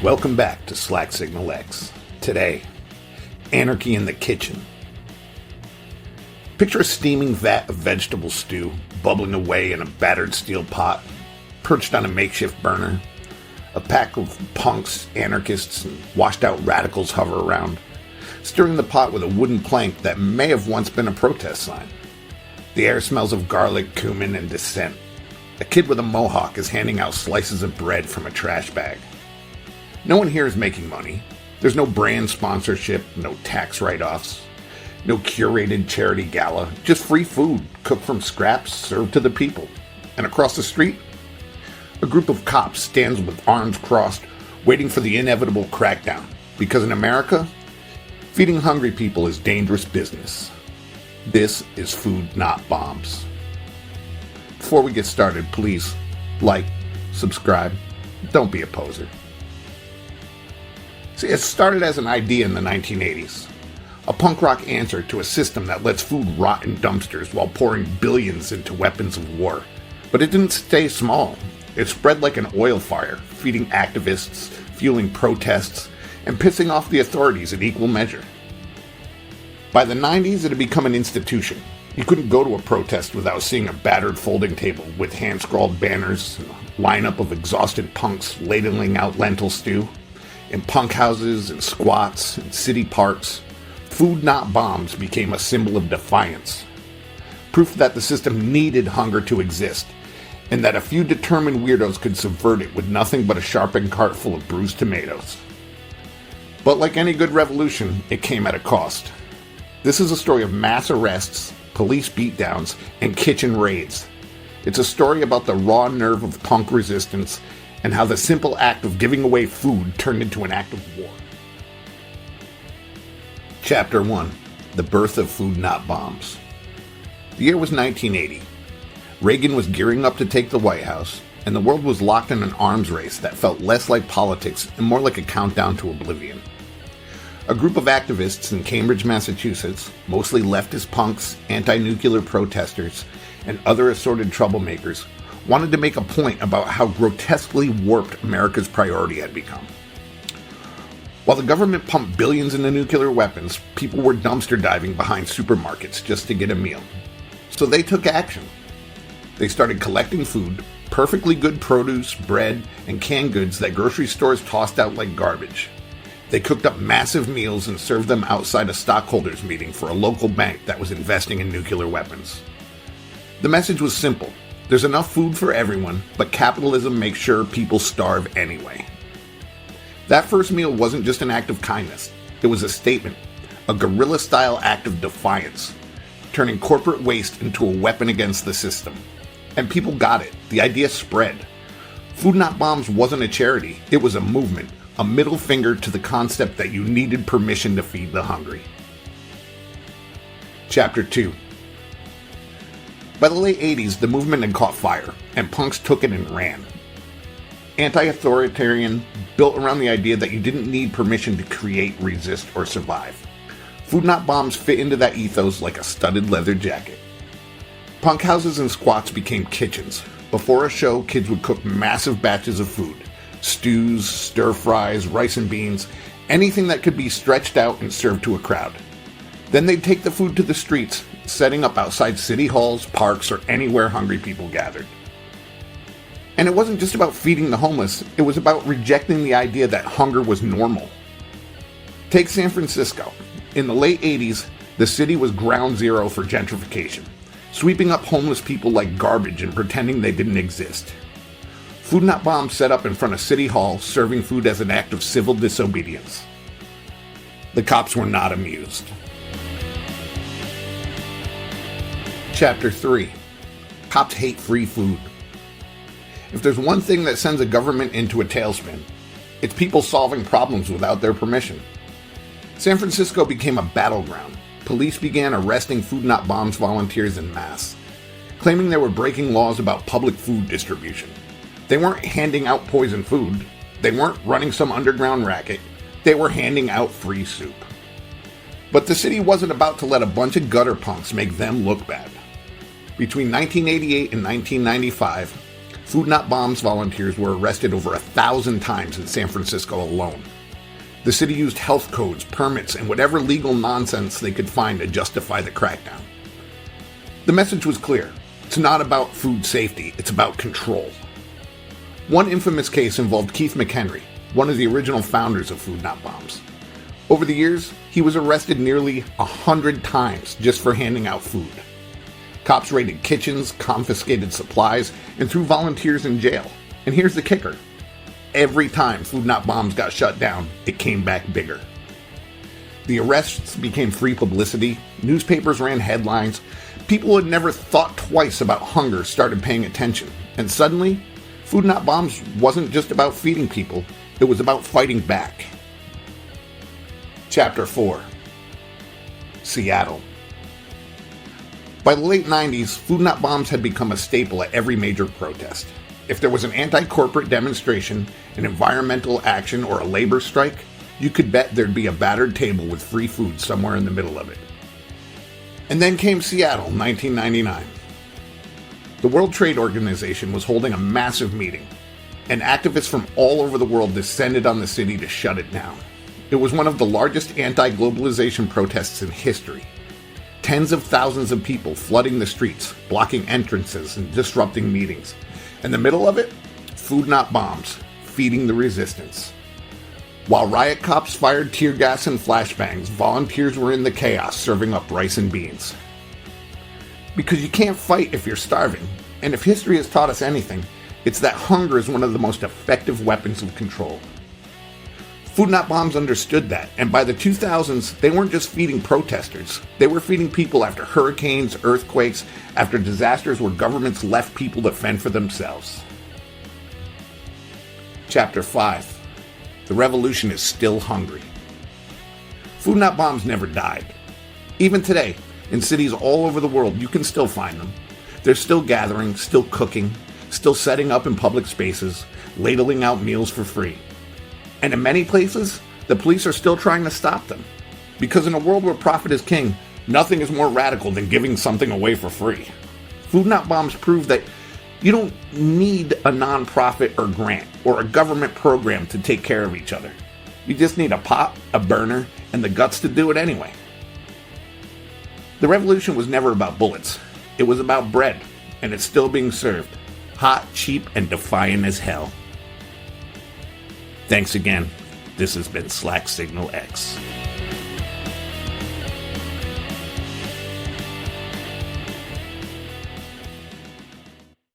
Welcome back to Slack Signal X. Today, anarchy in the kitchen. Picture a steaming vat of vegetable stew bubbling away in a battered steel pot, perched on a makeshift burner. A pack of punks, anarchists, and washed-out radicals hover around, stirring the pot with a wooden plank that may have once been a protest sign. The air smells of garlic, cumin, and dissent. A kid with a mohawk is handing out slices of bread from a trash bag. No one here is making money. There's no brand sponsorship, no tax write-offs, no curated charity gala, just free food cooked from scraps served to the people. And across the street, a group of cops stands with arms crossed, waiting for the inevitable crackdown. Because in America, feeding hungry people is dangerous business. This is food, not bombs. Before we get started, please like, subscribe, don't be a poser. See, it started as an idea in the 1980s. A punk rock answer to a system that lets food rot in dumpsters while pouring billions into weapons of war. But it didn't stay small. It spread like an oil fire, feeding activists, fueling protests, and pissing off the authorities in equal measure. By the 90s, it had become an institution. You couldn't go to a protest without seeing a battered folding table with hand-scrawled banners and a lineup of exhausted punks ladling out lentil stew. In punk houses and squats and city parks, food not bombs became a symbol of defiance. Proof that the system needed hunger to exist, and that a few determined weirdos could subvert it with nothing but a sharpened cart full of bruised tomatoes. But like any good revolution, it came at a cost. This is a story of mass arrests, police beatdowns, and kitchen raids. It's a story about the raw nerve of punk resistance and how the simple act of giving away food turned into an act of war. Chapter 1. The Birth of Food Not Bombs. The year was 1980. Reagan was gearing up to take the White House, and the world was locked in an arms race that felt less like politics and more like a countdown to oblivion. A group of activists in Cambridge, Massachusetts, mostly leftist punks, anti-nuclear protesters, and other assorted troublemakers, wanted to make a point about how grotesquely warped America's priority had become. While the government pumped billions into nuclear weapons, people were dumpster diving behind supermarkets just to get a meal. So they took action. They started collecting food, perfectly good produce, bread, and canned goods that grocery stores tossed out like garbage. They cooked up massive meals and served them outside a stockholders meeting for a local bank that was investing in nuclear weapons. The message was simple. There's enough food for everyone, but capitalism makes sure people starve anyway. That first meal wasn't just an act of kindness. It was a statement, a guerrilla-style act of defiance, turning corporate waste into a weapon against the system. And people got it. The idea spread. Food Not Bombs wasn't a charity. It was a movement, a middle finger to the concept that you needed permission to feed the hungry. Chapter 2. By the late 80s, the movement had caught fire, and punks took it and ran. Anti-authoritarian, built around the idea that you didn't need permission to create, resist, or survive. Food Not Bombs fit into that ethos like a studded leather jacket. Punk houses and squats became kitchens. Before a show, kids would cook massive batches of food. Stews, stir-fries, rice and beans, anything that could be stretched out and served to a crowd. Then they'd take the food to the streets, setting up outside city halls, parks, or anywhere hungry people gathered. And it wasn't just about feeding the homeless, it was about rejecting the idea that hunger was normal. Take San Francisco. In the late 80s, the city was ground zero for gentrification, sweeping up homeless people like garbage and pretending they didn't exist. Food Not Bombs set up in front of City Hall, serving food as an act of civil disobedience. The cops were not amused. Chapter 3. Cops hate free food. If there's one thing that sends a government into a tailspin, it's people solving problems without their permission. San Francisco became a battleground. Police began arresting Food Not Bombs volunteers en masse, claiming they were breaking laws about public food distribution. They weren't handing out poison food. They weren't running some underground racket. They were handing out free soup. But the city wasn't about to let a bunch of gutter punks make them look bad. Between 1988 and 1995, Food Not Bombs volunteers were arrested over 1,000 times in San Francisco alone. The city used health codes, permits, and whatever legal nonsense they could find to justify the crackdown. The message was clear. It's not about food safety, it's about control. One infamous case involved Keith McHenry, one of the original founders of Food Not Bombs. Over the years, he was arrested nearly 100 times just for handing out food. Cops raided kitchens, confiscated supplies, and threw volunteers in jail. And here's the kicker. Every time Food Not Bombs got shut down, it came back bigger. The arrests became free publicity, newspapers ran headlines, people who had never thought twice about hunger started paying attention, and suddenly, Food Not Bombs wasn't just about feeding people, it was about fighting back. Chapter 4. Seattle. By the late 90s, Food Not Bombs had become a staple at every major protest. If there was an anti-corporate demonstration, an environmental action, or a labor strike, you could bet there'd be a battered table with free food somewhere in the middle of it. And then came Seattle, 1999. The World Trade Organization was holding a massive meeting, and activists from all over the world descended on the city to shut it down. It was one of the largest anti-globalization protests in history. Tens of thousands of people flooding the streets, blocking entrances, and disrupting meetings. In the middle of it, Food Not Bombs, feeding the resistance. While riot cops fired tear gas and flashbangs, volunteers were in the chaos serving up rice and beans. Because you can't fight if you're starving, and if history has taught us anything, it's that hunger is one of the most effective weapons of control. Food Not Bombs understood that, and by the 2000s, they weren't just feeding protesters. They were feeding people after hurricanes, earthquakes, after disasters where governments left people to fend for themselves. Chapter 5. The revolution is still hungry. Food Not Bombs never died. Even today, in cities all over the world, you can still find them. They're still gathering, still cooking, still setting up in public spaces, ladling out meals for free. And in many places, the police are still trying to stop them. Because in a world where profit is king, nothing is more radical than giving something away for free. Food Not Bombs prove that you don't need a nonprofit or grant or a government program to take care of each other. You just need a pot, a burner, and the guts to do it anyway. The revolution was never about bullets. It was about bread, and it's still being served. Hot, cheap, and defiant as hell. Thanks again. This has been Slack Signal X.